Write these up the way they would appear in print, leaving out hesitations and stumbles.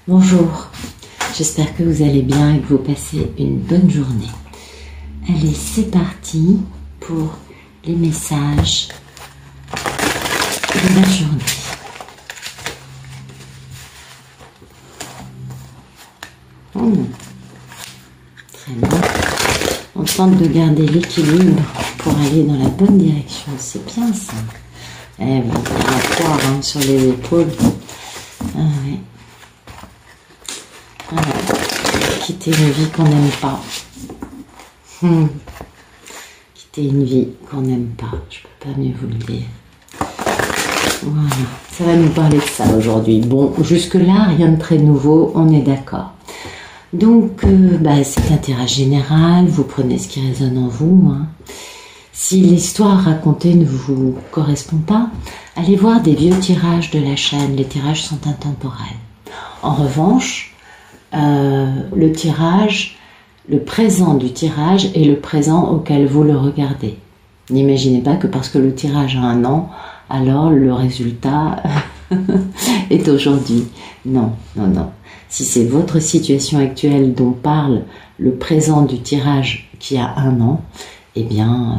Bonjour, j'espère que vous allez bien et que vous passez une bonne journée. Allez, c'est parti pour les messages de la journée. Très bien. On tente de garder l'équilibre pour aller dans la bonne direction. C'est bien ça. Eh oui, on va croire sur les épaules. Ah oui. Voilà. Quitter une vie qu'on n'aime pas. Quitter une vie qu'on n'aime pas. Je peux pas mieux vous le dire. Voilà. Ça va nous parler de ça aujourd'hui. Bon, jusque-là, rien de très nouveau, on est d'accord. Donc, c'est un tirage général. Vous prenez ce qui résonne en vous. Si l'histoire racontée ne vous correspond pas, allez voir des vieux tirages de la chaîne. Les tirages sont intemporels. En revanche, le présent du tirage est le présent auquel vous le regardez. N'imaginez pas que parce que le tirage a 1 an, alors le résultat est aujourd'hui. Non, non, non. Si c'est votre situation actuelle dont parle le présent du tirage qui a 1 an, eh bien,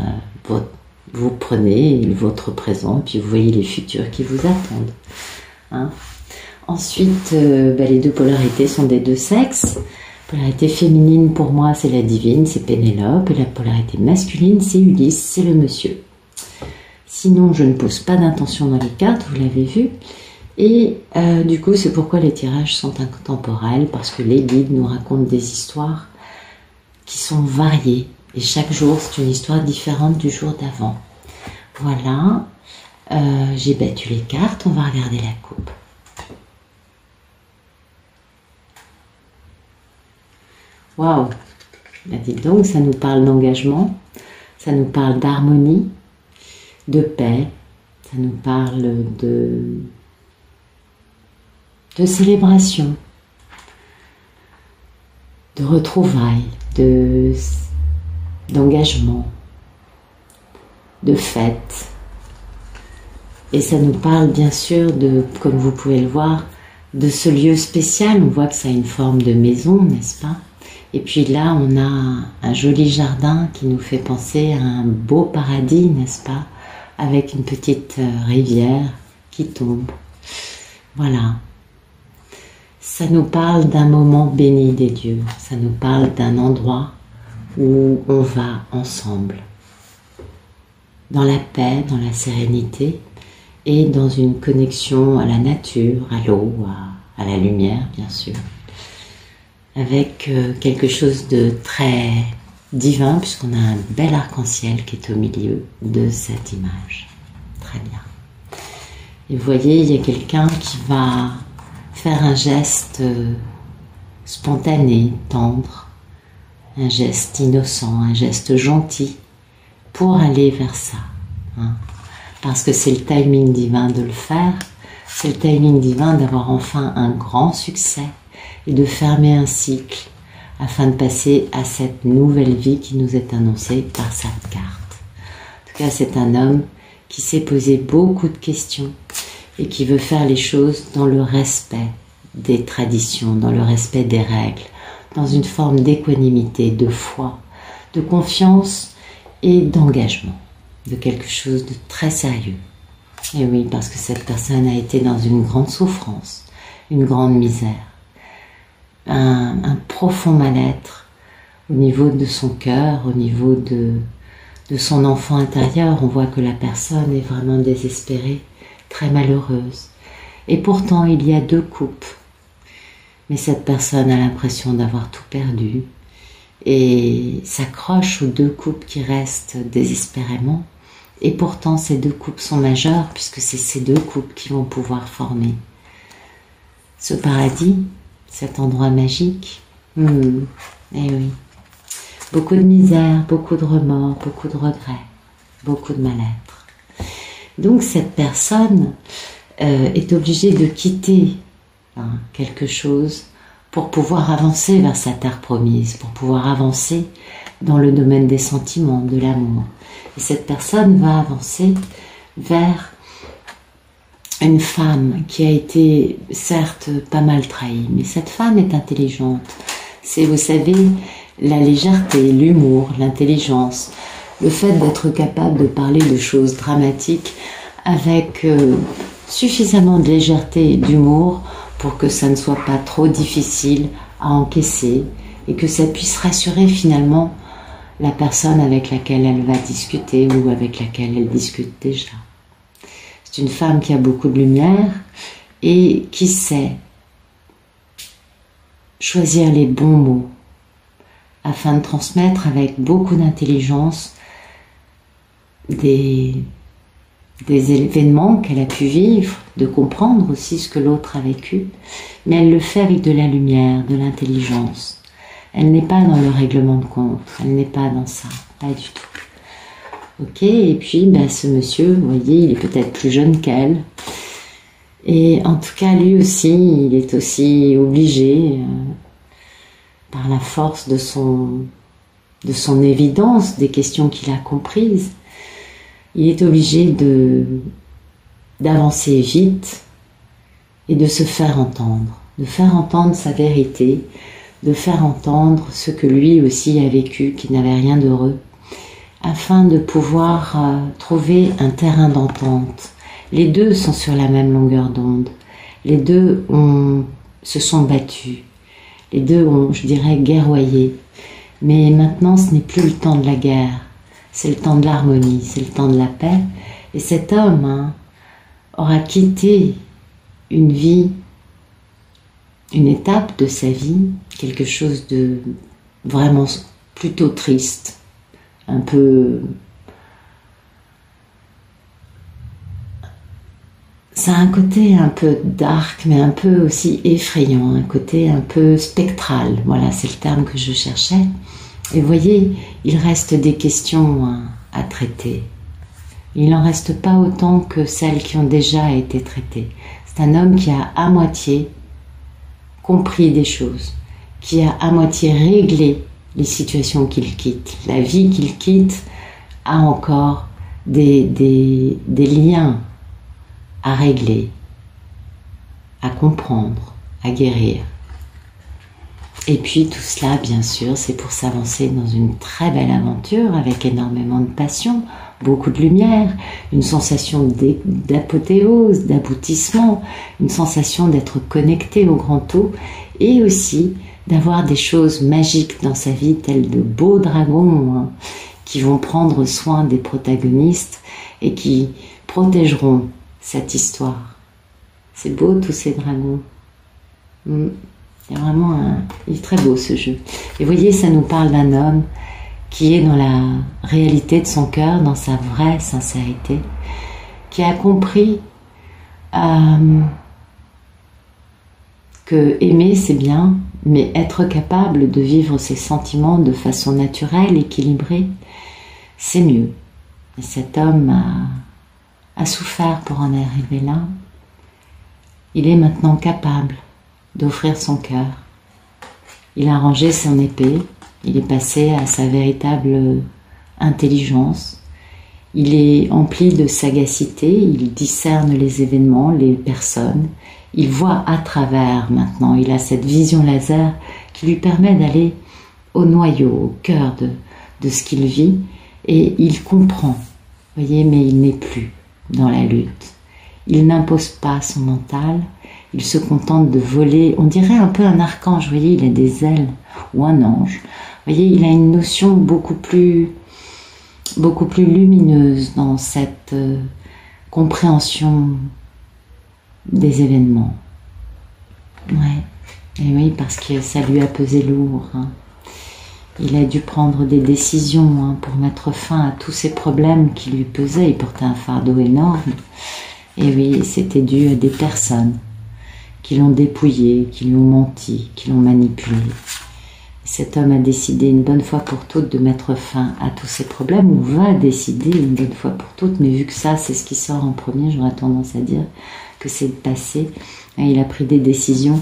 vous prenez votre présent, puis vous voyez les futurs qui vous attendent. Ensuite, les 2 polarités sont des 2 sexes. La polarité féminine, pour moi, c'est la divine, c'est Pénélope. Et la polarité masculine, c'est Ulysse, c'est le monsieur. Sinon, je ne pose pas d'intention dans les cartes, vous l'avez vu. Et du coup, c'est pourquoi les tirages sont intemporels, parce que les guides nous racontent des histoires qui sont variées. Et chaque jour, c'est une histoire différente du jour d'avant. Voilà, j'ai battu les cartes, on va regarder la coupe. Waouh! Dites donc, ça nous parle d'engagement, ça nous parle d'harmonie, de paix, ça nous parle de célébration, de retrouvailles, d'engagement, de fête. Et ça nous parle bien sûr de, comme vous pouvez le voir, de ce lieu spécial. On voit que ça a une forme de maison, n'est-ce pas? Et puis là, on a un joli jardin qui nous fait penser à un beau paradis, n'est-ce pas? Avec une petite rivière qui tombe. Voilà. Ça nous parle d'un moment béni des dieux. Ça nous parle d'un endroit où on va ensemble. Dans la paix, dans la sérénité et dans une connexion à la nature, à l'eau, à la lumière, bien sûr. Avec quelque chose de très divin, puisqu'on a un bel arc-en-ciel qui est au milieu de cette image. Très bien. Et vous voyez, il y a quelqu'un qui va faire un geste spontané, tendre, un geste innocent, un geste gentil, pour aller vers ça. Parce que c'est le timing divin de le faire, c'est le timing divin d'avoir enfin un grand succès, et de fermer un cycle afin de passer à cette nouvelle vie qui nous est annoncée par cette carte. En tout cas, c'est un homme qui s'est posé beaucoup de questions et qui veut faire les choses dans le respect des traditions, dans le respect des règles, dans une forme d'équanimité, de foi, de confiance et d'engagement, de quelque chose de très sérieux. Et oui, parce que cette personne a été dans une grande souffrance, une grande misère, un profond mal-être au niveau de son cœur, au niveau de son enfant intérieur. On voit que la personne est vraiment désespérée, très malheureuse. Et pourtant, il y a 2 coupes. Mais cette personne a l'impression d'avoir tout perdu et s'accroche aux 2 coupes qui restent désespérément. Et pourtant, ces 2 coupes sont majeures puisque c'est ces 2 coupes qui vont pouvoir former ce paradis, cet endroit magique. Eh oui. Beaucoup de misère, beaucoup de remords, beaucoup de regrets, beaucoup de mal-être. Donc cette personne est obligée de quitter quelque chose pour pouvoir avancer vers sa terre promise, pour pouvoir avancer dans le domaine des sentiments, de l'amour. Et cette personne va avancer vers une femme qui a été certes pas mal trahie, mais cette femme est intelligente. C'est, vous savez, la légèreté, l'humour, l'intelligence, le fait d'être capable de parler de choses dramatiques avec suffisamment de légèreté et d'humour pour que ça ne soit pas trop difficile à encaisser et que ça puisse rassurer finalement la personne avec laquelle elle va discuter ou avec laquelle elle discute déjà. C'est une femme qui a beaucoup de lumière et qui sait choisir les bons mots afin de transmettre avec beaucoup d'intelligence des événements qu'elle a pu vivre, de comprendre aussi ce que l'autre a vécu, mais elle le fait avec de la lumière, de l'intelligence. Elle n'est pas dans le règlement de compte, elle n'est pas dans ça, pas du tout. Ok, et puis ce monsieur, vous voyez, il est peut-être plus jeune qu'elle, et en tout cas lui aussi, il est aussi obligé, par la force de son évidence, des questions qu'il a comprises, il est obligé d'avancer vite et de se faire entendre sa vérité, de faire entendre ce que lui aussi a vécu, qui n'avait rien d'heureux, afin de pouvoir trouver un terrain d'entente. Les deux sont sur la même longueur d'onde, les deux se sont battus, les deux ont, je dirais, guerroyé, mais maintenant ce n'est plus le temps de la guerre, c'est le temps de l'harmonie, c'est le temps de la paix, et cet homme aura quitté une vie, une étape de sa vie, quelque chose de vraiment plutôt triste, un peu... Ça a un côté un peu dark, mais un peu aussi effrayant, un côté un peu spectral, voilà, c'est le terme que je cherchais. Et vous voyez, il reste des questions à traiter. Il n'en reste pas autant que celles qui ont déjà été traitées. C'est un homme qui a à moitié compris des choses, qui a à moitié réglé les situations qu'il quitte. La vie qu'il quitte a encore des liens à régler, à comprendre, à guérir. Et puis tout cela, bien sûr, c'est pour s'avancer dans une très belle aventure avec énormément de passion, beaucoup de lumière, une sensation d'apothéose, d'aboutissement, une sensation d'être connecté au grand tout et aussi d'avoir des choses magiques dans sa vie, tels de beaux dragons qui vont prendre soin des protagonistes et qui protégeront cette histoire. C'est beau tous ces dragons. Il y a vraiment il est très beau ce jeu. Et vous voyez, ça nous parle d'un homme qui est dans la réalité de son cœur, dans sa vraie sincérité, qui a compris que aimer c'est bien, mais être capable de vivre ses sentiments de façon naturelle, équilibrée, c'est mieux. Et cet homme a souffert pour en arriver là. Il est maintenant capable d'offrir son cœur. Il a rangé son épée, il est passé à sa véritable intelligence, il est empli de sagacité, il discerne les événements, les personnes, il voit à travers maintenant, il a cette vision laser qui lui permet d'aller au noyau, au cœur de ce qu'il vit, et il comprend, voyez, mais il n'est plus dans la lutte. Il n'impose pas son mental, il se contente de voler, on dirait un peu un archange, vous voyez, il a des ailes, ou un ange. Vous voyez, il a une notion beaucoup plus lumineuse dans cette compréhension des événements. Ouais, et oui, parce que ça lui a pesé lourd. Il a dû prendre des décisions pour mettre fin à tous ces problèmes qui lui pesaient. Il portait un fardeau énorme. Et oui, c'était dû à des personnes qui l'ont dépouillé, qui lui ont menti, qui l'ont manipulé. Cet homme a décidé une bonne fois pour toutes de mettre fin à tous ces problèmes, ou va décider une bonne fois pour toutes, mais vu que ça, c'est ce qui sort en premier, j'aurais tendance à dire que c'est le passé. Et il a pris des décisions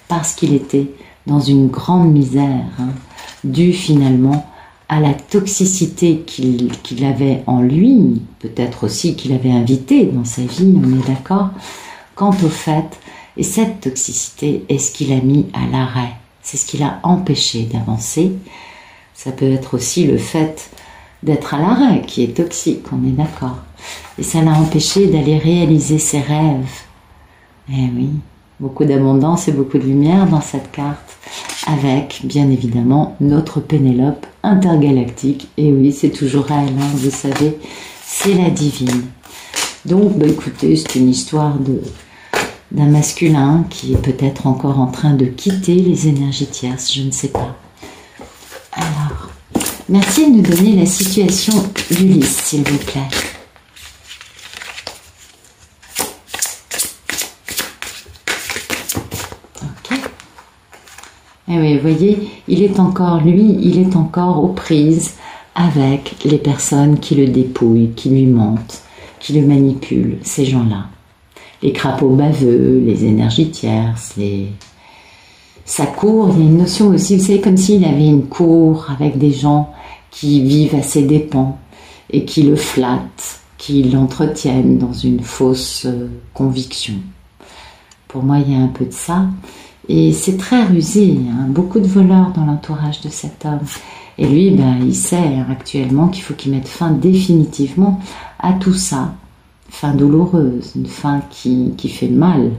parce qu'il était dans une grande misère, due finalement à la toxicité qu'il avait en lui, peut-être aussi qu'il avait invité dans sa vie, on est d'accord, quant au fait, et cette toxicité est ce qui l'a mis à l'arrêt, c'est ce qui l'a empêché d'avancer. Ça peut être aussi le fait d'être à l'arrêt qui est toxique, on est d'accord. Et ça l'a empêché d'aller réaliser ses rêves. Eh oui, beaucoup d'abondance et beaucoup de lumière dans cette carte, avec bien évidemment notre Pénélope intergalactique. Et oui, c'est toujours elle, hein, vous savez, c'est la divine. Donc, bah, écoutez, c'est une histoire d'un masculin qui est peut-être encore en train de quitter les énergies tierces, je ne sais pas. Alors, merci de nous donner la situation d'Ulysse, s'il vous plaît. Ok. Et oui, vous voyez, il est encore aux prises avec les personnes qui le dépouillent, qui lui mentent, qui le manipulent, ces gens-là. Les crapauds baveux, les énergies tierces, sa cour, il y a une notion aussi, vous savez, comme s'il avait une cour avec des gens qui vivent à ses dépens et qui le flattent, qui l'entretiennent dans une fausse conviction. Pour moi, il y a un peu de ça. Et c'est très rusé, hein, beaucoup de voleurs dans l'entourage de cet homme. Et lui, ben, il sait hein, actuellement qu'il faut qu'il mette fin définitivement à tout ça. Fin douloureuse, une fin qui fait mal,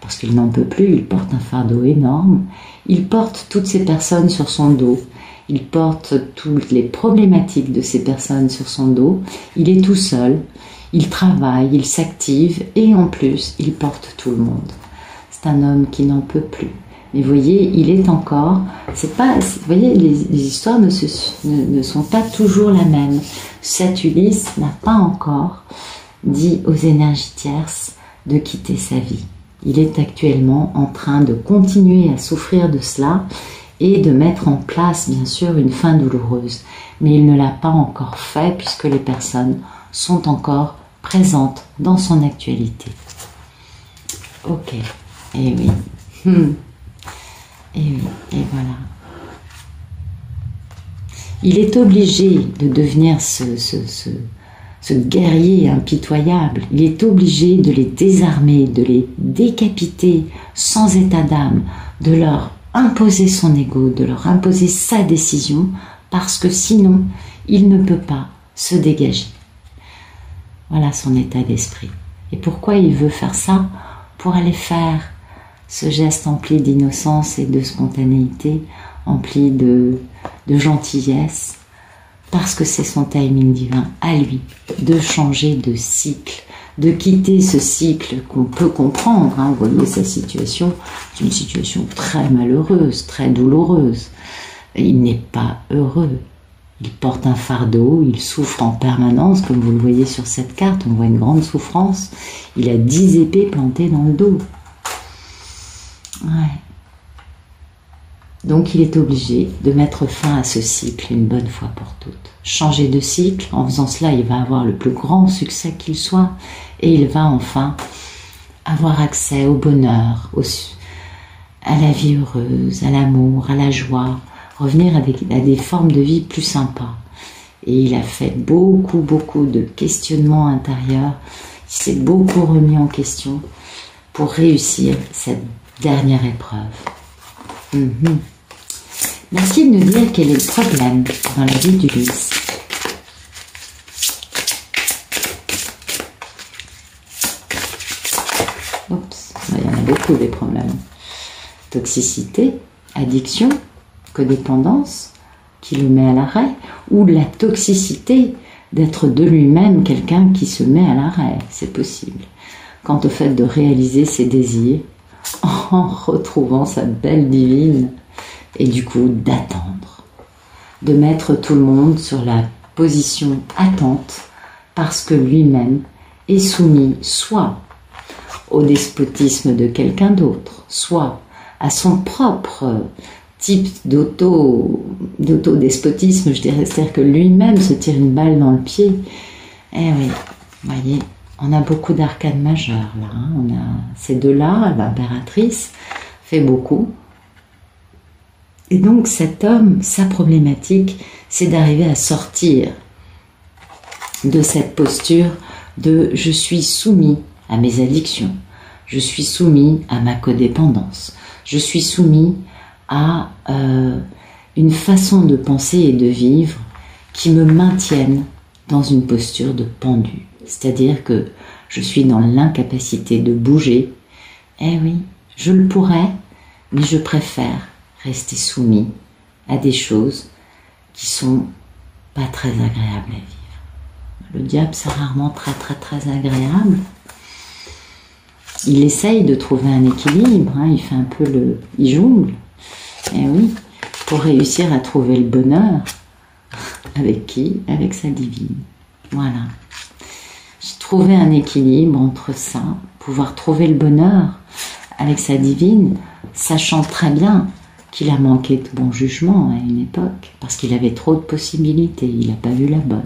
parce qu'il n'en peut plus, il porte un fardeau énorme, il porte toutes ces personnes sur son dos, il porte toutes les problématiques de ces personnes sur son dos, il est tout seul, il travaille, il s'active, et en plus, il porte tout le monde. C'est un homme qui n'en peut plus. Mais vous voyez, il est encore, vous voyez, les histoires ne sont pas toujours la même. Cet Ulysse n'a pas encore dit aux énergies tierces de quitter sa vie. Il est actuellement en train de continuer à souffrir de cela et de mettre en place, bien sûr, une fin douloureuse. Mais il ne l'a pas encore fait puisque les personnes sont encore présentes dans son actualité. Ok, et oui. Et oui, et voilà. Il est obligé de devenir ce guerrier impitoyable, il est obligé de les désarmer, de les décapiter sans état d'âme, de leur imposer son ego, de leur imposer sa décision, parce que sinon, il ne peut pas se dégager. Voilà son état d'esprit. Et pourquoi il veut faire ça? Pour aller faire ce geste empli d'innocence et de spontanéité, empli de gentillesse, parce que c'est son timing divin à lui, de changer de cycle, de quitter ce cycle qu'on peut comprendre. Hein, vous voyez sa situation, c'est une situation très malheureuse, très douloureuse. Il n'est pas heureux, il porte un fardeau, il souffre en permanence, comme vous le voyez sur cette carte, on voit une grande souffrance. Il a 10 épées plantées dans le dos. Ouais. Donc il est obligé de mettre fin à ce cycle une bonne fois pour toutes. Changer de cycle, en faisant cela, il va avoir le plus grand succès qu'il soit et il va enfin avoir accès au bonheur, à la vie heureuse, à l'amour, à la joie, revenir à des formes de vie plus sympas. Et il a fait beaucoup de questionnements intérieurs, il s'est beaucoup remis en question pour réussir cette dernière épreuve. Merci de nous dire quel est le problème dans la vie d'Ulysse. Oups, il y en a beaucoup des problèmes. Toxicité, addiction, codépendance, qui le met à l'arrêt, ou la toxicité d'être de lui-même quelqu'un qui se met à l'arrêt, c'est possible. Quant au fait de réaliser ses désirs, en retrouvant sa belle divine, et du coup d'attendre, de mettre tout le monde sur la position attente, parce que lui-même est soumis soit au despotisme de quelqu'un d'autre, soit à son propre type d'autodespotisme, je dirais, c'est-à-dire que lui-même se tire une balle dans le pied. Eh oui, vous voyez, on a beaucoup d'arcanes majeures là, hein. On a ces deux-là, l'impératrice fait beaucoup. Et donc cet homme, sa problématique, c'est d'arriver à sortir de cette posture de « je suis soumis à mes addictions, je suis soumis à ma codépendance, je suis soumis à une façon de penser et de vivre qui me maintiennent dans une posture de pendu. C'est-à-dire que je suis dans l'incapacité de bouger. Eh oui, je le pourrais, mais je préfère rester soumis à des choses qui sont pas très agréables à vivre. Le diable, c'est rarement très agréable. Il essaye de trouver un équilibre, hein, il fait un peu il jongle. Eh oui, pour réussir à trouver le bonheur. Avec qui? Avec sa divine. Voilà. J'ai trouvé un équilibre entre ça, pouvoir trouver le bonheur avec sa divine, sachant très bien qu'il a manqué de bon jugement à une époque, parce qu'il avait trop de possibilités, il n'a pas vu la bonne.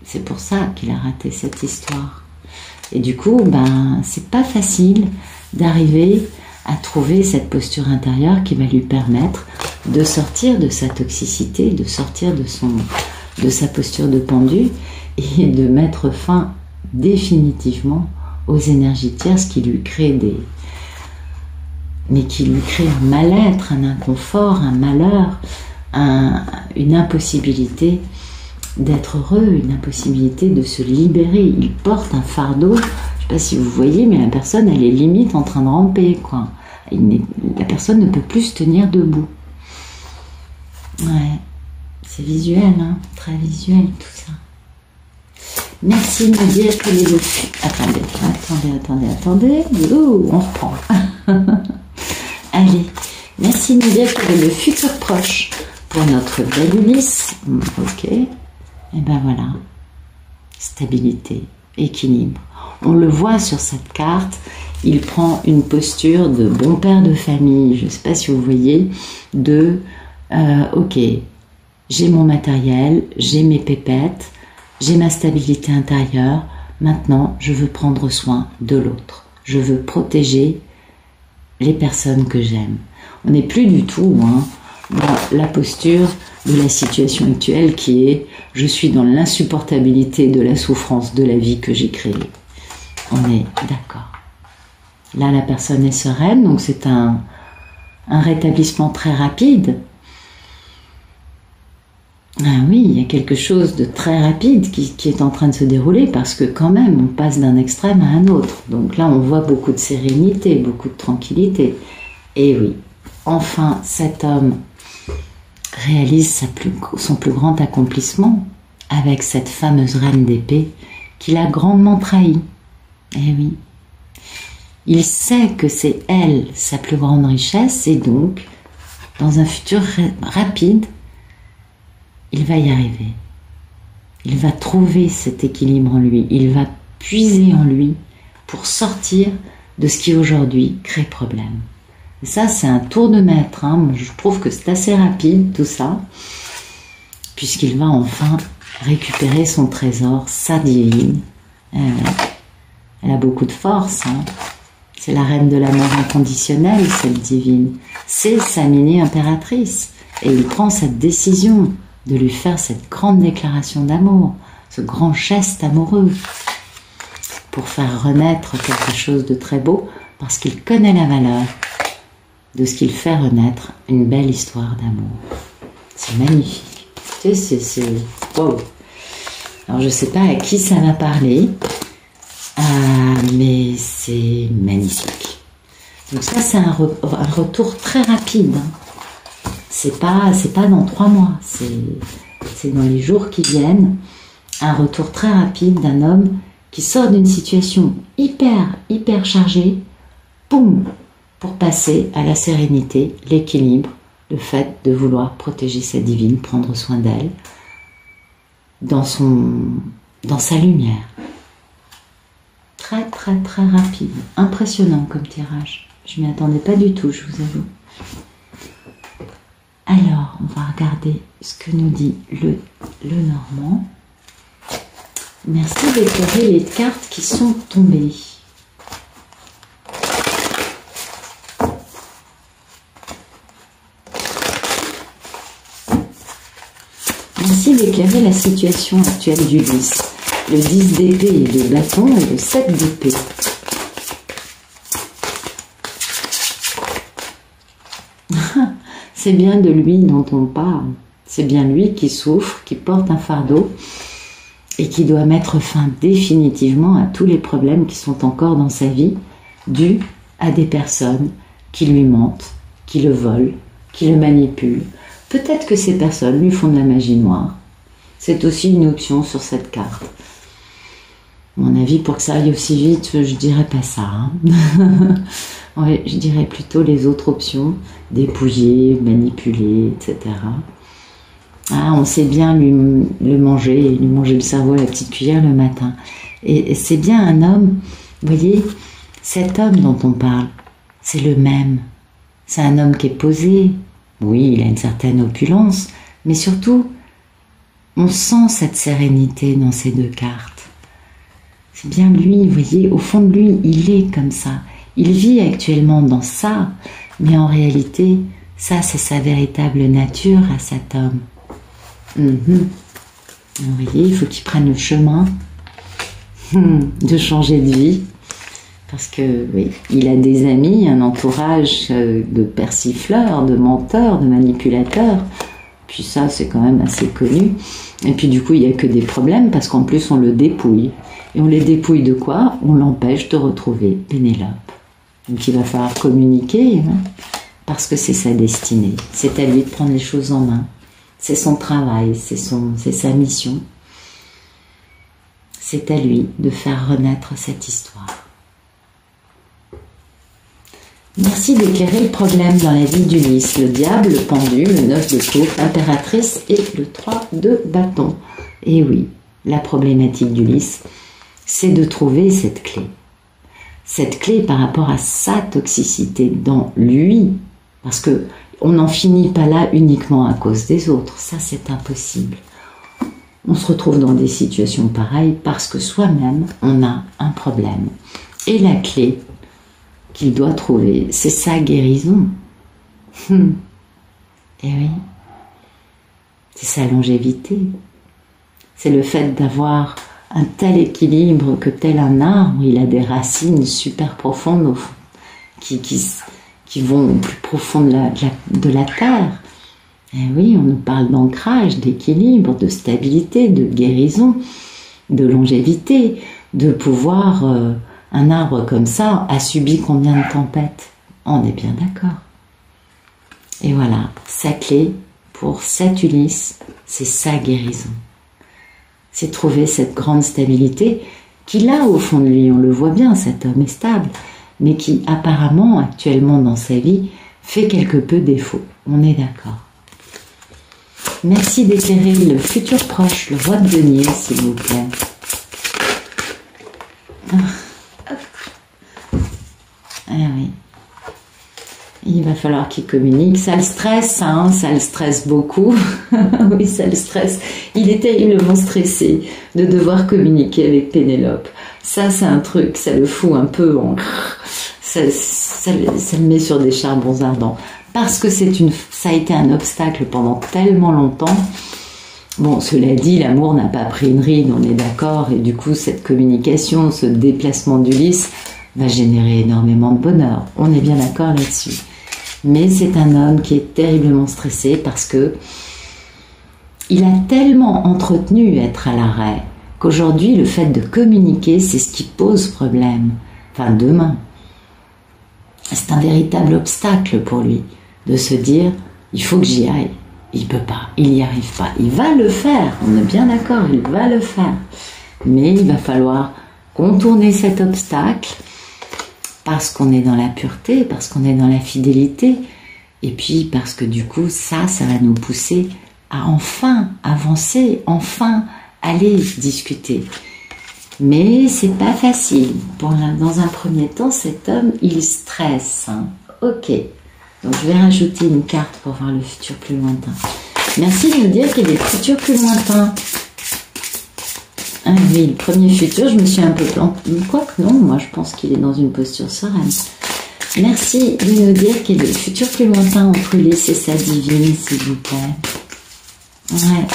C'est pour ça qu'il a raté cette histoire. Et du coup, c'est pas facile d'arriver à trouver cette posture intérieure qui va lui permettre de sortir de sa toxicité, de sortir de sa posture de pendu et de mettre fin définitivement aux énergies tierces qui lui créent qui lui créent un mal-être, un inconfort, un malheur, une impossibilité d'être heureux, une impossibilité de se libérer. Il porte un fardeau, je ne sais pas si vous voyez, mais la personne, elle est limite en train de ramper, quoi. La personne ne peut plus se tenir debout. Ouais, c'est visuel, hein, très visuel tout ça. Merci de me dire que les deux... Attendez. On reprend. Allez, merci de me dire que le futur proche pour notre belle Ulysse. Ok. Et ben voilà. Stabilité, équilibre. On le voit sur cette carte. Il prend une posture de bon père de famille. Je ne sais pas si vous voyez. Ok, j'ai mon matériel, j'ai mes pépettes, j'ai ma stabilité intérieure. Maintenant, je veux prendre soin de l'autre. Je veux protéger les personnes que j'aime. On n'est plus du tout dans la posture de la situation actuelle qui est « je suis dans l'insupportabilité de la souffrance de la vie que j'ai créée ». On est d'accord. Là, la personne est sereine, donc c'est un rétablissement très rapide. Ah oui, il y a quelque chose de très rapide qui est en train de se dérouler parce que quand même, on passe d'un extrême à un autre. Donc là, on voit beaucoup de sérénité, beaucoup de tranquillité. Et oui, enfin, cet homme réalise son plus grand accomplissement avec cette fameuse reine d'épée qu'il a grandement trahi. Eh oui. Il sait que c'est elle, sa plus grande richesse, et donc, dans un futur rapide, il va y arriver. Il va trouver cet équilibre en lui. Il va puiser en lui pour sortir de ce qui aujourd'hui crée problème. Et ça, c'est un tour de maître. Hein. Je trouve que c'est assez rapide tout ça, puisqu'il va enfin récupérer son trésor, sa divine. Elle a beaucoup de force. Hein. C'est la reine de l'amour inconditionnel, cette divine. C'est sa mini-impératrice. Et il prend cette décision de lui faire cette grande déclaration d'amour, ce grand geste amoureux, pour faire renaître quelque chose de très beau, parce qu'il connaît la valeur de ce qu'il fait renaître, une belle histoire d'amour. C'est magnifique. Tu sais, c'est... Wow. Alors, je ne sais pas à qui ça va parler, mais c'est magnifique. Donc ça, c'est un retour très rapide. Hein. C'est pas dans 3 mois, c'est dans les jours qui viennent. Un retour très rapide d'un homme qui sort d'une situation hyper chargée, boum, pour passer à la sérénité, l'équilibre, le fait de vouloir protéger sa divine, prendre soin d'elle, dans sa lumière. Très rapide, impressionnant comme tirage. Je m'y attendais pas du tout, je vous avoue. Alors, on va regarder ce que nous dit le Normand. Merci d'éclairer les cartes qui sont tombées. Merci d'éclairer la situation actuelle d'Ulysse. Le 10 d'épée et de bâton et le 7 d'épée. C'est bien de lui dont on parle. C'est bien lui qui souffre, qui porte un fardeau et qui doit mettre fin définitivement à tous les problèmes qui sont encore dans sa vie, dus à des personnes qui lui mentent, qui le volent, qui le manipulent. Peut-être que ces personnes lui font de la magie noire. C'est aussi une option sur cette carte. À mon avis, pour que ça aille aussi vite, je dirais pas ça. Hein. Ouais, je dirais plutôt les autres options, dépouiller, manipuler, etc. Ah, on sait bien lui manger le cerveau à la petite cuillère le matin. Et c'est bien un homme, vous voyez, cet homme dont on parle, c'est le même. C'est un homme qui est posé. Oui, il a une certaine opulence, mais surtout, on sent cette sérénité dans ces deux cartes. C'est bien lui, vous voyez, au fond de lui, il est comme ça. Il vit actuellement dans ça, mais en réalité, ça, c'est sa véritable nature à cet homme. Vous voyez, il faut qu'il prenne le chemin de changer de vie, parce que oui, il a des amis, un entourage de persifleurs, de menteurs, de manipulateurs. Puis ça, c'est quand même assez connu. Et puis du coup, il n'y a que des problèmes, parce qu'en plus, on le dépouille. Et on les dépouille de quoi? On l'empêche de retrouver Pénélope. Donc il va falloir communiquer, hein, parce que c'est sa destinée. C'est à lui de prendre les choses en main. C'est son travail, c'est sa mission. C'est à lui de faire renaître cette histoire. Merci d'éclairer le problème dans la vie d'Ulysse. Le diable, le pendu, le 9 de coupe, l'impératrice et le 3 de bâton. Et oui, la problématique d'Ulysse, c'est de trouver cette clé. Cette clé par rapport à sa toxicité dans lui. Parce que on n'en finit pas là uniquement à cause des autres. Ça, c'est impossible. On se retrouve dans des situations pareilles parce que soi-même, on a un problème. Et la clé qu'il doit trouver, c'est sa guérison. Et oui, c'est sa longévité. C'est le fait d'avoir un tel équilibre que tel un arbre, il a des racines super profondes au fond, qui vont au plus profond de la terre. Et oui, on nous parle d'ancrage, d'équilibre, de stabilité, de guérison, de longévité, de pouvoir... un arbre comme ça a subi combien de tempêtes? On est bien d'accord. Et voilà, sa clé pour cet Ulysse, c'est sa guérison. C'est trouver cette grande stabilité qu'il a au fond de lui. On le voit bien, cet homme est stable, mais qui apparemment, actuellement dans sa vie, fait quelque peu défaut. On est d'accord. Merci d'éclairer le futur proche, le roi de denier, s'il vous plaît. Ah oui. Il va falloir qu'il communique. Ça le stresse, hein, ça le stresse beaucoup. Oui, ça le stresse. Il est terriblement stressé de devoir communiquer avec Pénélope. Ça, c'est un truc, ça le fout un peu en... Ça le met sur des charbons ardents. Parce que ça a été un obstacle pendant tellement longtemps. Bon, cela dit, l'amour n'a pas pris une ride, on est d'accord. Et du coup, cette communication, ce déplacement d'Ulysse va générer énormément de bonheur. On est bien d'accord là-dessus. Mais c'est un homme qui est terriblement stressé parce que il a tellement entretenu être à l'arrêt qu'aujourd'hui, le fait de communiquer, c'est ce qui pose problème. Enfin, demain. C'est un véritable obstacle pour lui de se dire, il faut que j'y aille. Il peut pas, il n'y arrive pas. Il va le faire, on est bien d'accord, il va le faire. Mais il va falloir contourner cet obstacle parce qu'on est dans la pureté, parce qu'on est dans la fidélité, et puis parce que du coup, ça va nous pousser à enfin avancer, enfin aller discuter. Mais c'est pas facile. Dans un premier temps, cet homme, il stresse. Hein. Ok. Donc je vais rajouter une carte pour voir le futur plus lointain. Merci de me dire qu'il y a des futurs plus lointains. Ah oui, le premier futur, je me suis un peu plantée. Quoique non, moi je pense qu'il est dans une posture sereine. Merci de nous dire qu'il y a des futurs plus lointains entre Ulysse et sa divine, s'il vous plaît. Ouais.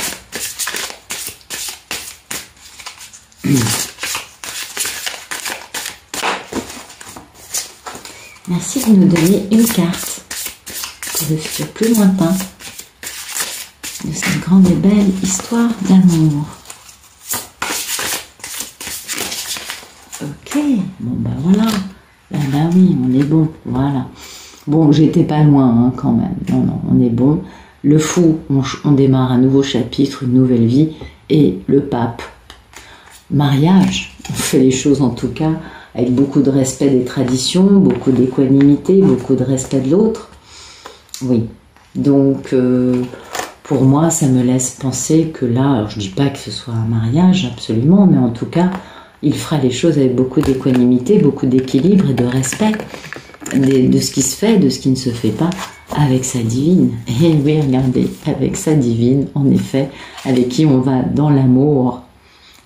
Merci de nous donner une carte le futur plus lointain de cette grande et belle histoire d'amour. Ok, bon bah voilà, ah bah oui, on est bon, voilà. Bon, j'étais pas loin hein, quand même, non, on est bon. Le fou, on démarre un nouveau chapitre, une nouvelle vie, et le pape, mariage, on fait les choses en tout cas avec beaucoup de respect des traditions, beaucoup d'équanimité, beaucoup de respect de l'autre. Oui, donc pour moi ça me laisse penser que là, alors je dis pas que ce soit un mariage absolument, mais en tout cas il fera les choses avec beaucoup d'équanimité, beaucoup d'équilibre et de respect de ce qui se fait, de ce qui ne se fait pas avec sa divine. Et oui, regardez, avec sa divine, en effet, avec qui on va dans l'amour.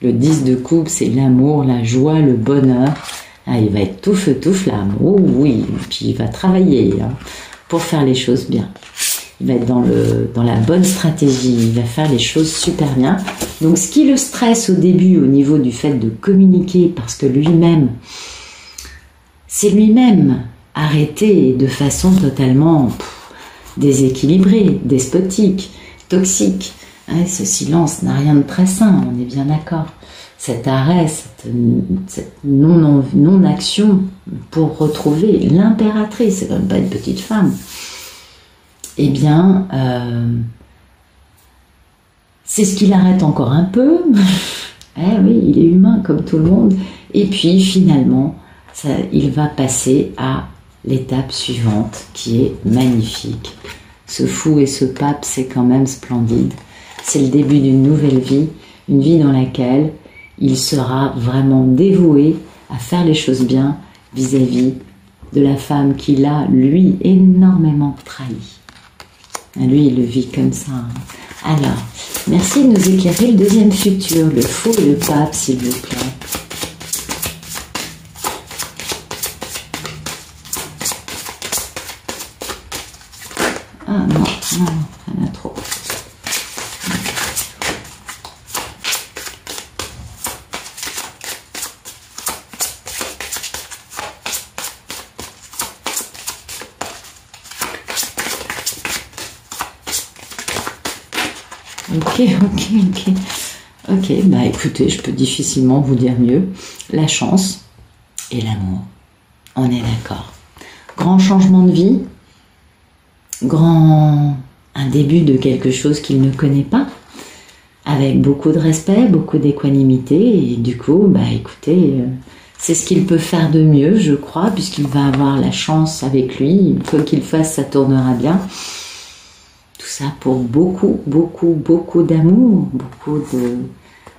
Le 10 de coupe, c'est l'amour, la joie, le bonheur. Ah, il va être tout feu, tout flamme. Oh oui, puis il va travailler hein, pour faire les choses bien. Il va être dans la bonne stratégie, il va faire les choses super bien. Donc ce qui le stresse au début au niveau du fait de communiquer, parce que lui-même, c'est lui-même arrêté de façon totalement déséquilibrée, despotique, toxique. Hein, ce silence n'a rien de très sain, on est bien d'accord. Cet arrêt, cette non-action pour retrouver l'impératrice, c'est quand même pas une petite femme, eh bien, c'est ce qui l'arrête encore un peu. Eh oui, il est humain comme tout le monde. Et puis finalement, il va passer à l'étape suivante qui est magnifique. Ce fou et ce pape, c'est quand même splendide. C'est le début d'une nouvelle vie, une vie dans laquelle il sera vraiment dévoué à faire les choses bien vis-à-vis de la femme qu'il a, lui, énormément trahi. Lui, il le vit comme ça. Alors, merci de nous éclairer le deuxième futur, le fou et le pape, s'il vous plaît. Ah non, il y en a trop. Ok, bah écoutez, je peux difficilement vous dire mieux. La chance et l'amour, on est d'accord. Grand changement de vie, un début de quelque chose qu'il ne connaît pas, avec beaucoup de respect, beaucoup d'équanimité, et du coup, bah écoutez, c'est ce qu'il peut faire de mieux, je crois, puisqu'il va avoir la chance avec lui, quoi qu'il fasse, ça tournera bien. Tout ça pour beaucoup d'amour, beaucoup de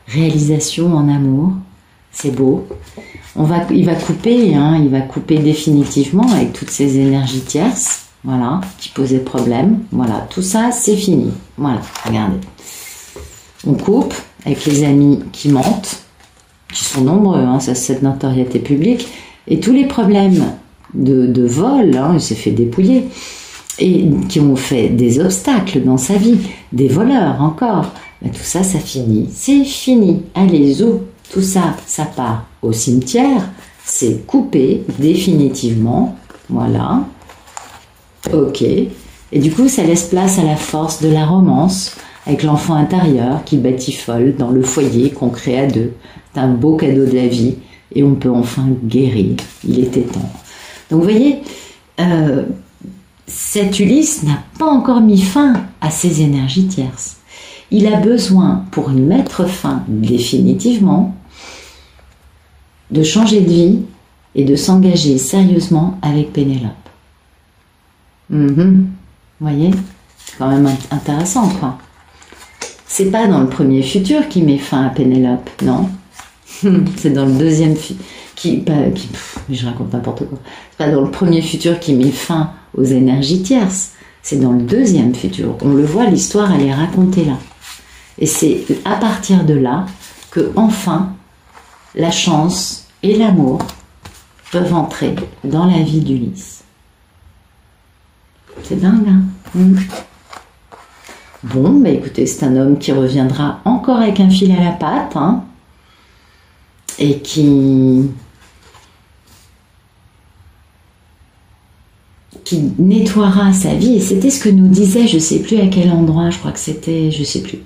réalisation en amour. C'est beau. Il va couper définitivement avec toutes ces énergies tierces, voilà, qui posaient problème. Voilà, tout ça, c'est fini. Voilà, regardez. On coupe avec les amis qui mentent, qui sont nombreux, hein, ça c'est de notoriété publique, et tous les problèmes de vol, hein, il s'est fait dépouiller, et qui ont fait des obstacles dans sa vie, des voleurs encore, ben, tout ça, ça finit. C'est fini. Allez, zou, tout ça, ça part au cimetière, c'est coupé définitivement, voilà. Ok. Et du coup, ça laisse place à la force de la romance, avec l'enfant intérieur qui batifole dans le foyer qu'on crée à deux. C'est un beau cadeau de la vie, et on peut enfin guérir. Il était temps. Donc, vous voyez, cet Ulysse n'a pas encore mis fin à ses énergies tierces. Il a besoin, pour y mettre fin définitivement, de changer de vie et de s'engager sérieusement avec Pénélope. Vous voyez, c'est quand même intéressant, quoi. C'est pas dans le premier futur qui met fin à Pénélope, non. C'est dans le deuxième je raconte n'importe quoi. C'est pas dans le premier futur qui met fin aux énergies tierces, c'est dans le deuxième futur. On le voit, l'histoire, elle est racontée là. Et c'est à partir de là que, enfin, la chance et l'amour peuvent entrer dans la vie d'Ulysse. C'est dingue, hein. Bon, bah écoutez, c'est un homme qui reviendra encore avec un fil à la patte, hein, et qui qui nettoiera sa vie. Et c'était ce que nous disait, je ne sais plus à quel endroit, je crois que c'était, je ne sais plus.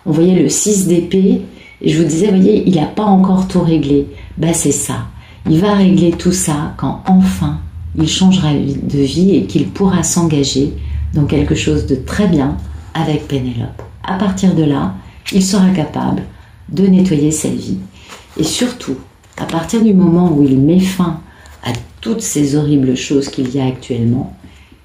On voyait le 6 d'épée, et je vous disais, voyez, il n'a pas encore tout réglé. Ben c'est ça. Il va régler tout ça quand enfin il changera de vie et qu'il pourra s'engager dans quelque chose de très bien avec Pénélope. À partir de là, il sera capable de nettoyer sa vie. Et surtout, à partir du moment où il met fin à toutes ces horribles choses qu'il y a actuellement,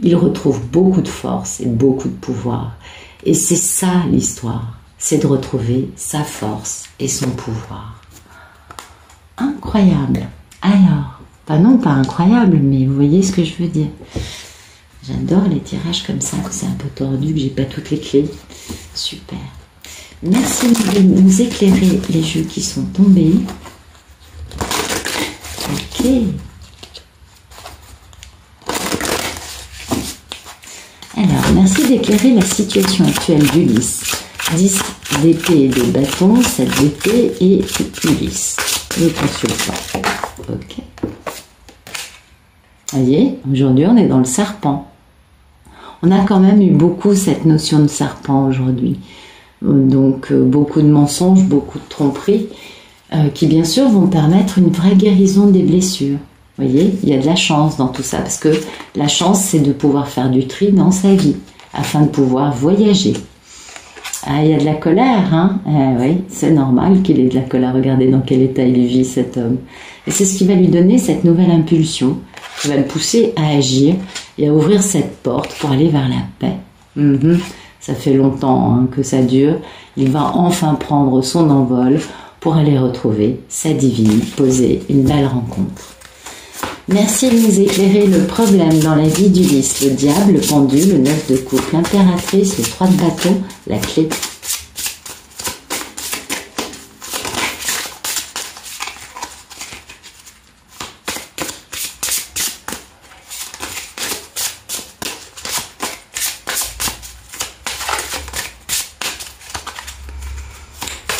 il retrouve beaucoup de force et beaucoup de pouvoir. Et c'est ça l'histoire, c'est de retrouver sa force et son pouvoir. Incroyable. Alors, non pas incroyable, mais vous voyez ce que je veux dire. J'adore les tirages comme ça, que c'est un peu tordu, que j'ai pas toutes les clés. Super. Merci de nous éclairer les jeux qui sont tombés. Ok. Alors, merci d'éclairer la situation actuelle d'Ulysse. 10 d'épée et de bâton, 7 d'épée et Ulysse, le consultant. Ok. Vous voyez, aujourd'hui on est dans le serpent. On a quand même eu beaucoup cette notion de serpent aujourd'hui. Donc beaucoup de mensonges, beaucoup de tromperies, qui bien sûr vont permettre une vraie guérison des blessures. Vous voyez, il y a de la chance dans tout ça, parce que la chance c'est de pouvoir faire du tri dans sa vie, afin de pouvoir voyager. Ah, il y a de la colère, hein? Oui, c'est normal qu'il ait de la colère. Regardez dans quel état il vit, cet homme. Et c'est ce qui va lui donner cette nouvelle impulsion, qui va le pousser à agir et à ouvrir cette porte pour aller vers la paix. Ça fait longtemps que ça dure. Il va enfin prendre son envol pour aller retrouver sa divine, poser une belle rencontre. Merci de nous éclairer le problème dans la vie d'Ulysse, le diable, le pendule, le 9 de coupe, l'impératrice, le 3 de bâton, la clé.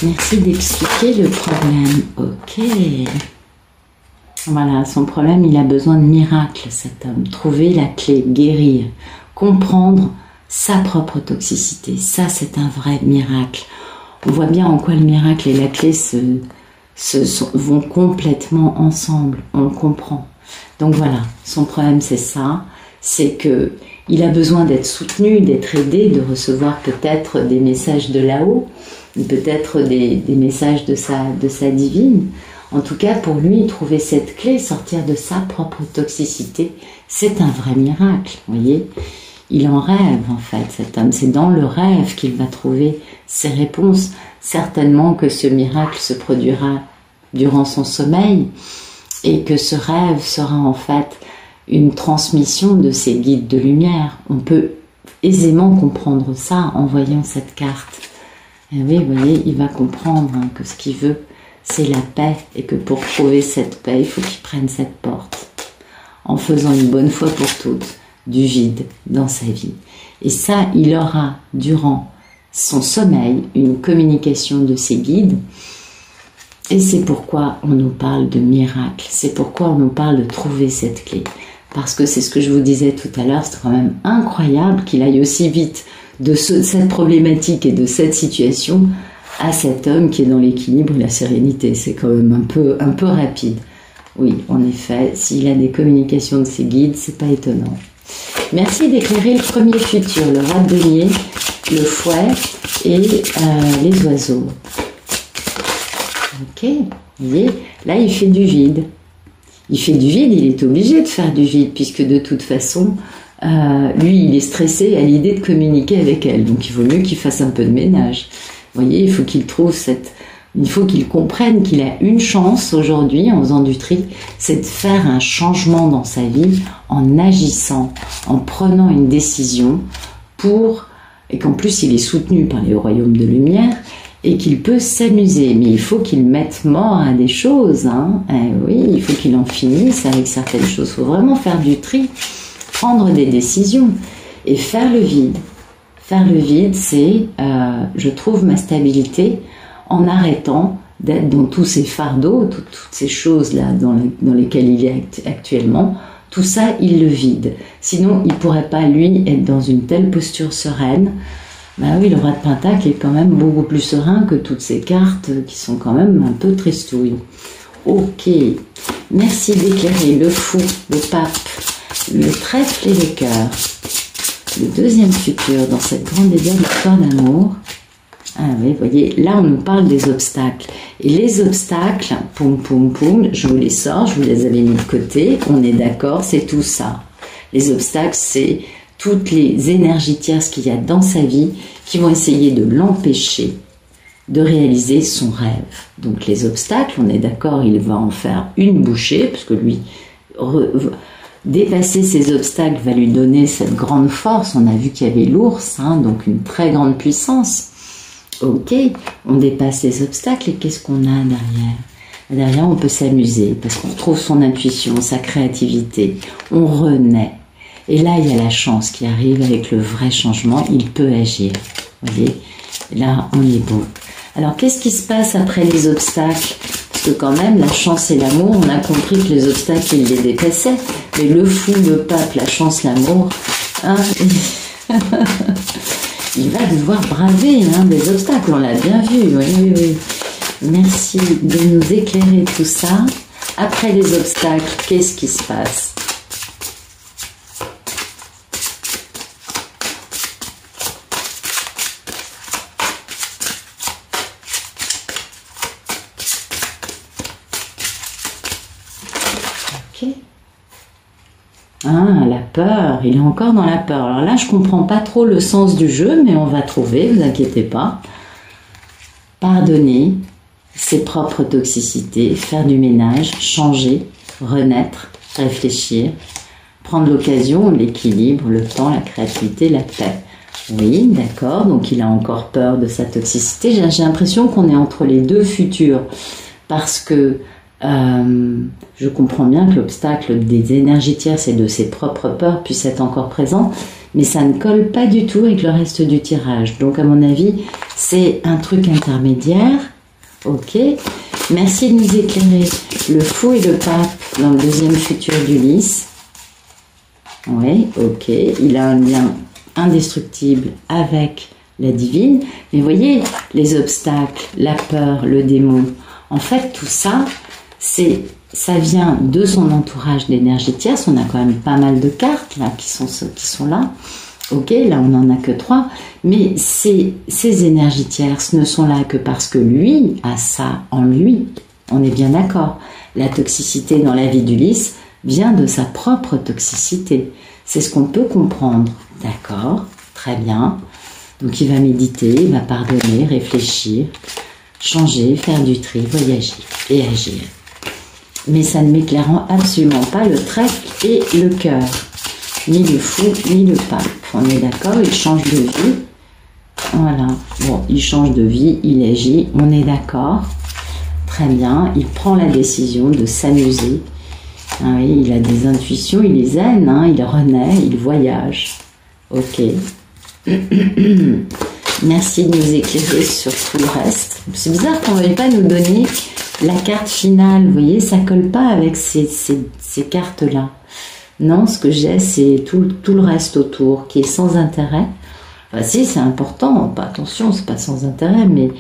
Merci d'expliquer le problème. Ok. Voilà, son problème, il a besoin de miracles, cet homme. Trouver la clé, guérir, comprendre sa propre toxicité. Ça, c'est un vrai miracle. On voit bien en quoi le miracle et la clé vont complètement ensemble. On le comprend. Donc voilà, son problème, c'est ça. C'est que il a besoin d'être soutenu, d'être aidé, de recevoir peut-être des messages de là-haut, peut-être des messages de sa divine. En tout cas, pour lui, trouver cette clé, sortir de sa propre toxicité, c'est un vrai miracle, vous voyez. Il en rêve, en fait, cet homme. C'est dans le rêve qu'il va trouver ses réponses. Certainement que ce miracle se produira durant son sommeil et que ce rêve sera, en fait, une transmission de ses guides de lumière. On peut aisément comprendre ça en voyant cette carte. Et oui, vous voyez, il va comprendre que ce qu'il veut, c'est la paix, et que pour trouver cette paix, il faut qu'il prenne cette porte, en faisant une bonne fois pour toutes du vide dans sa vie. Et ça, il aura, durant son sommeil, une communication de ses guides, et c'est pourquoi on nous parle de miracle, c'est pourquoi on nous parle de trouver cette clé, parce que c'est ce que je vous disais tout à l'heure, c'est quand même incroyable qu'il aille aussi vite de cette problématique et de cette situation à cet homme qui est dans l'équilibre et la sérénité. C'est quand même un peu rapide. Oui, en effet, s'il a des communications de ses guides, c'est pas étonnant. Merci d'éclairer le premier futur, le roi de denier, le fouet et les oiseaux. Ok, vous voyez, là il fait du vide. Il fait du vide, il est obligé de faire du vide, puisque de toute façon, lui il est stressé à l'idée de communiquer avec elle. Donc il vaut mieux qu'il fasse un peu de ménage. Vous voyez, il faut qu'il trouve il faut qu'il comprenne qu'il a une chance aujourd'hui en faisant du tri, c'est de faire un changement dans sa vie en agissant, en prenant une décision et qu'en plus il est soutenu par les royaumes de lumière et qu'il peut s'amuser. Mais il faut qu'il mette mort à des choses, hein. Oui, il faut qu'il en finisse avec certaines choses. Il faut vraiment faire du tri, prendre des décisions et faire le vide. Faire le vide, c'est je trouve ma stabilité en arrêtant d'être dans tous ces fardeaux, toutes ces choses-là dans lesquelles il est actuellement, tout ça, il le vide. Sinon, il ne pourrait pas, lui, être dans une telle posture sereine. Ben oui, le roi de Pentacle est quand même beaucoup plus serein que toutes ces cartes qui sont quand même un peu tristouilles. Ok, merci d'éclairer le fou, le pape, le trèfle et le cœur. Le deuxième futur dans cette grande et belle histoire d'amour. Ah oui, vous voyez, là on nous parle des obstacles. Et les obstacles, poum poum poum, je vous les sors, je vous les avais mis de côté, on est d'accord, c'est tout ça. Les obstacles, c'est toutes les énergies tierces qu'il y a dans sa vie qui vont essayer de l'empêcher de réaliser son rêve. Donc les obstacles, on est d'accord, il va en faire une bouchée, parce que lui, dépasser ces obstacles va lui donner cette grande force. On a vu qu'il y avait l'ours, hein, donc une très grande puissance. Ok, on dépasse les obstacles et qu'est-ce qu'on a derrière? Derrière, on peut s'amuser parce qu'on retrouve son intuition, sa créativité. On renaît. Et là, il y a la chance qui arrive avec le vrai changement. Il peut agir. Vous voyez? Là, on est beau. Alors, qu'est-ce qui se passe après les obstacles? Parce que quand même, la chance et l'amour, on a compris que les obstacles, ils les dépassaient. Mais le fou, le pape, la chance, l'amour... Hein, il va devoir braver des obstacles, on l'a bien vu, oui. Merci de nous éclairer tout ça. Après les obstacles, qu'est-ce qui se passe? Ok. Ah, la peur, il est encore dans la peur. Alors là, je comprends pas trop le sens du jeu, mais on va trouver, vous inquiétez pas. Pardonner ses propres toxicités, faire du ménage, changer, renaître, réfléchir, prendre l'occasion, l'équilibre, le temps, la créativité, la paix. Oui, d'accord, donc il a encore peur de sa toxicité. J'ai l'impression qu'on est entre les deux futurs, parce que je comprends bien que l'obstacle des énergies tierces et de ses propres peurs puisse être encore présent, mais ça ne colle pas du tout avec le reste du tirage. Donc à mon avis, c'est un truc intermédiaire. Ok, merci de nous éclairer. Le fou et le pape dans le deuxième futur d'Ulysse. Oui, ok, il a un lien indestructible avec la divine. Mais voyez, les obstacles, la peur, le démon, en fait tout ça, ça vient de son entourage d'énergie tierce. On a quand même pas mal de cartes là qui sont là. Ok, là on n'en a que 3. Mais ces énergies tierces ne sont là que parce que lui a ça en lui. On est bien d'accord. La toxicité dans la vie d'Ulysse vient de sa propre toxicité. C'est ce qu'on peut comprendre. D'accord, très bien. Donc il va méditer, il va pardonner, réfléchir, changer, faire du tri, voyager et agir. Mais ça ne m'éclaire absolument pas le trèfle et le cœur. Ni le fou, ni le pape. On est d'accord, il change de vie. Voilà. Bon, il change de vie, il agit, on est d'accord. Très bien, il prend la décision de s'amuser. Ah oui, il a des intuitions, il est zen, il renaît, il voyage. Ok. Merci de nous éclairer sur tout le reste. C'est bizarre qu'on ne veuille pas nous donner la carte finale. Vous voyez, ça ne colle pas avec ces cartes-là. Non, ce que j'ai, c'est tout le reste autour qui est sans intérêt. Enfin, si, c'est important. Attention, c'est pas sans intérêt, mais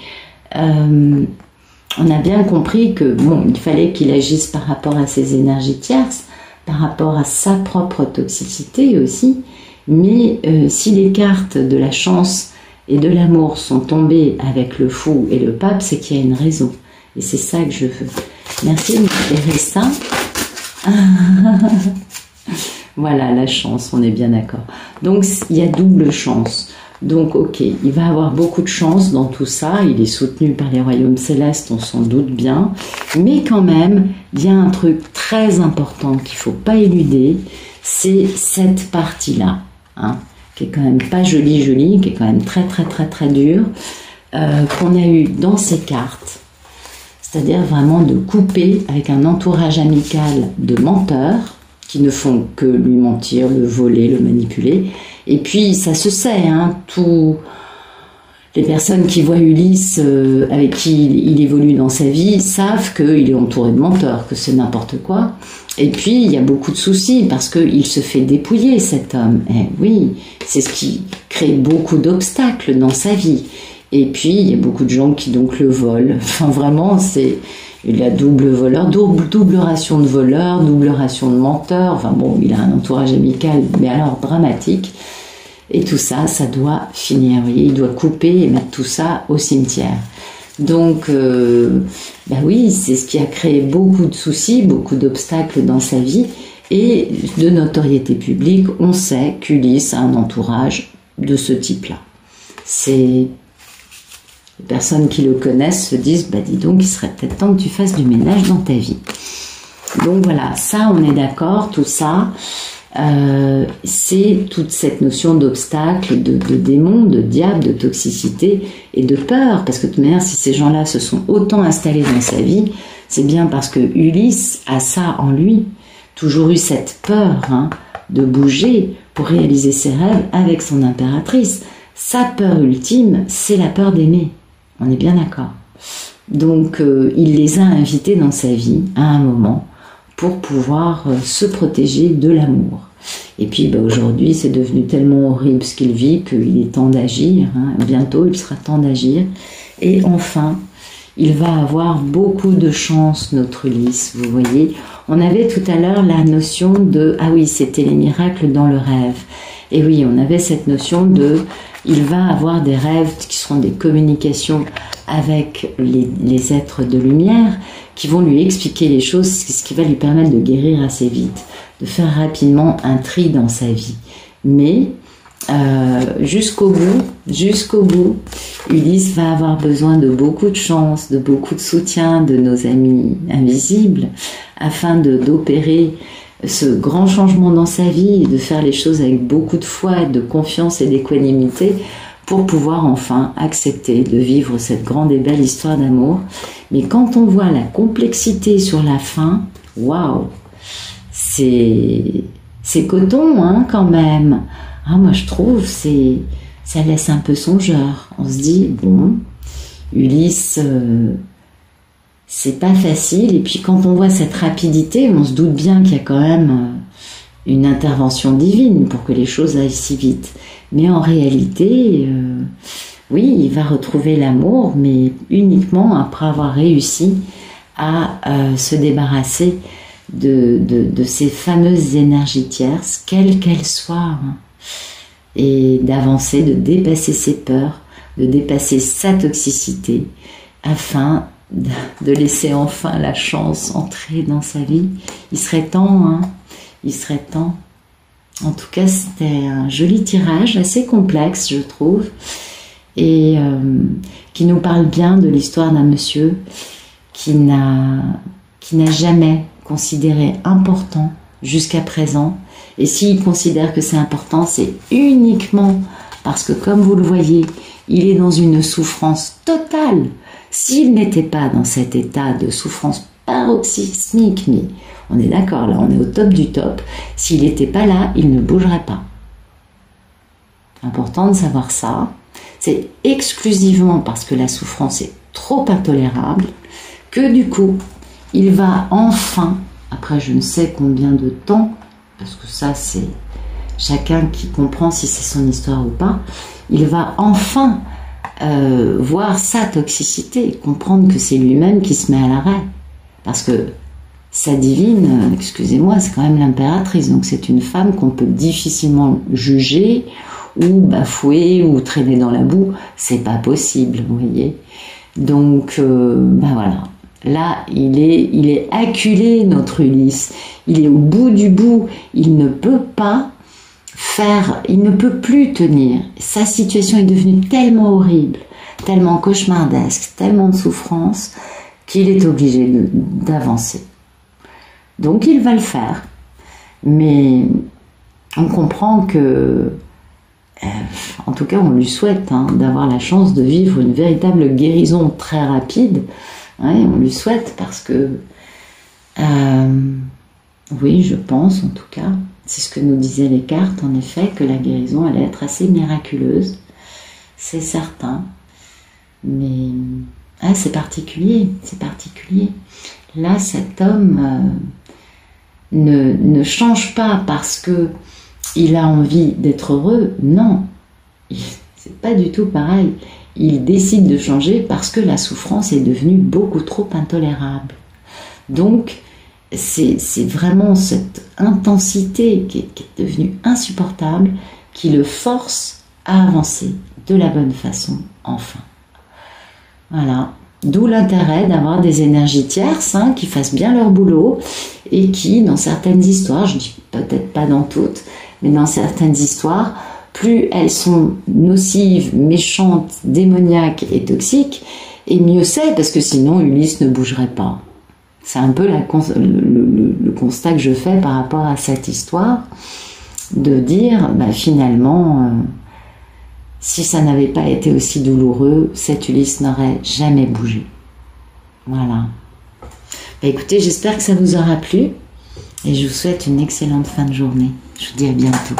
on a bien compris que bon, il fallait qu'il agisse par rapport à ses énergies tierces, par rapport à sa propre toxicité aussi. Mais si les cartes de la chance et de l'amour sont tombées avec le fou et le pape, c'est qu'il y a une raison. Et c'est ça que je veux. Merci de m'éclairer ça. Voilà, la chance, on est bien d'accord. Donc, il y a double chance. Donc, ok, il va avoir beaucoup de chance dans tout ça. Il est soutenu par les royaumes célestes, on s'en doute bien. Mais quand même, il y a un truc très important qu'il ne faut pas éluder. C'est cette partie-là, qui est quand même pas jolie, qui est quand même très, très, très, très dure, qu'on a eu dans ces cartes. C'est-à-dire vraiment de couper avec un entourage amical de menteurs qui ne font que lui mentir, le voler, le manipuler. Et puis, ça se sait, Les personnes qui voient Ulysse, avec qui il évolue dans sa vie, savent qu'il est entouré de menteurs, que c'est n'importe quoi. Et puis, il y a beaucoup de soucis, parce qu'il se fait dépouiller, cet homme. Et oui, c'est ce qui crée beaucoup d'obstacles dans sa vie. Et puis, il y a beaucoup de gens qui donc le volent. Enfin, vraiment, c'est la double voleur, double ration de voleurs, double ration de menteurs. Enfin bon, il a un entourage amical, mais alors dramatique. Et tout ça, ça doit finir. Vous voyez, il doit couper et mettre tout ça au cimetière. Donc, ben oui, c'est ce qui a créé beaucoup de soucis, beaucoup d'obstacles dans sa vie. Et de notoriété publique, on sait qu'Ulysse a un entourage de ce type-là. Les personnes qui le connaissent se disent, bah dis donc, il serait peut-être temps que tu fasses du ménage dans ta vie. Donc voilà, ça, on est d'accord, tout ça. C'est toute cette notion d'obstacle, de démon, de diable, de toxicité et de peur, parce que de toute manière, si ces gens-là se sont autant installés dans sa vie, c'est bien parce que Ulysse a ça en lui, toujours eu cette peur de bouger pour réaliser ses rêves avec son impératrice. Sa peur ultime, c'est la peur d'aimer, on est bien d'accord. Donc il les a invités dans sa vie à un moment pour pouvoir se protéger de l'amour. Et puis aujourd'hui, c'est devenu tellement horrible ce qu'il vit qu'il est temps d'agir. Bientôt, il sera temps d'agir. Et enfin, il va avoir beaucoup de chance, notre Ulysse. Vous voyez, on avait tout à l'heure la notion de « Ah oui, c'était les miracles dans le rêve ». Et oui, on avait cette notion de « Il va avoir des rêves qui seront des communications avec les êtres de lumière » qui vont lui expliquer les choses, ce qui va lui permettre de guérir assez vite, de faire rapidement un tri dans sa vie. Mais jusqu'au bout, Ulysse va avoir besoin de beaucoup de chance, de beaucoup de soutien de nos amis invisibles, afin d'opérer ce grand changement dans sa vie et de faire les choses avec beaucoup de foi, de confiance et d'équanimité, pour pouvoir enfin accepter de vivre cette grande et belle histoire d'amour. Mais quand on voit la complexité sur la fin, waouh, c'est coton quand même. Moi je trouve, ça laisse un peu songeur. On se dit, bon, Ulysse, c'est pas facile. Et puis quand on voit cette rapidité, on se doute bien qu'il y a quand même une intervention divine pour que les choses aillent si vite. Mais en réalité, oui, il va retrouver l'amour, mais uniquement après avoir réussi à se débarrasser de ces fameuses énergies tierces, quelles qu'elles soient, et d'avancer, de dépasser ses peurs, de dépasser sa toxicité, afin de laisser enfin la chance entrer dans sa vie. Il serait temps, il serait temps. En tout cas, c'était un joli tirage, assez complexe, je trouve, et qui nous parle bien de l'histoire d'un monsieur qui n'a jamais considéré important jusqu'à présent. Et s'il considère que c'est important, c'est uniquement parce que, comme vous le voyez, il est dans une souffrance totale. S'il n'était pas dans cet état de souffrance paroxysmique, mais on est d'accord, là on est au top du top, s'il n'était pas là, il ne bougerait pas. Important de savoir ça. C'est exclusivement parce que la souffrance est trop intolérable que du coup, il va enfin, après je ne sais combien de temps, parce que ça c'est chacun qui comprend si c'est son histoire ou pas, il va enfin voir sa toxicité, comprendre que c'est lui-même qui se met à l'arrêt. Parce que sa divine, excusez-moi, c'est quand même l'impératrice, donc c'est une femme qu'on peut difficilement juger ou bafouer ou traîner dans la boue, c'est pas possible, vous voyez. Donc, voilà. Là, il est acculé, notre Ulysse. Il est au bout du bout. Il ne peut pas il ne peut plus tenir. Sa situation est devenue tellement horrible, tellement cauchemardesque, tellement de souffrance, qu'il est obligé d'avancer. Donc il va le faire. Mais on comprend que, en tout cas on lui souhaite d'avoir la chance de vivre une véritable guérison très rapide. On lui souhaite parce que, oui, je pense en tout cas, c'est ce que nous disaient les cartes, en effet, que la guérison allait être assez miraculeuse, c'est certain. Mais c'est particulier, c'est particulier. Là, cet homme ne change pas parce que il a envie d'être heureux. Non, c'est pas du tout pareil. Il décide de changer parce que la souffrance est devenue beaucoup trop intolérable. Donc, c'est vraiment cette intensité qui est devenue insupportable qui le force à avancer de la bonne façon, enfin. Voilà. D'où l'intérêt d'avoir des énergies tierces qui fassent bien leur boulot et qui, dans certaines histoires, je dis peut-être pas dans toutes, mais dans certaines histoires, plus elles sont nocives, méchantes, démoniaques et toxiques, et mieux c'est, parce que sinon Ulysse ne bougerait pas. C'est un peu le constat que je fais par rapport à cette histoire, de dire, finalement, si ça n'avait pas été aussi douloureux, cet Ulysse n'aurait jamais bougé. Voilà. Écoutez, j'espère que ça vous aura plu, et je vous souhaite une excellente fin de journée. Je vous dis à bientôt.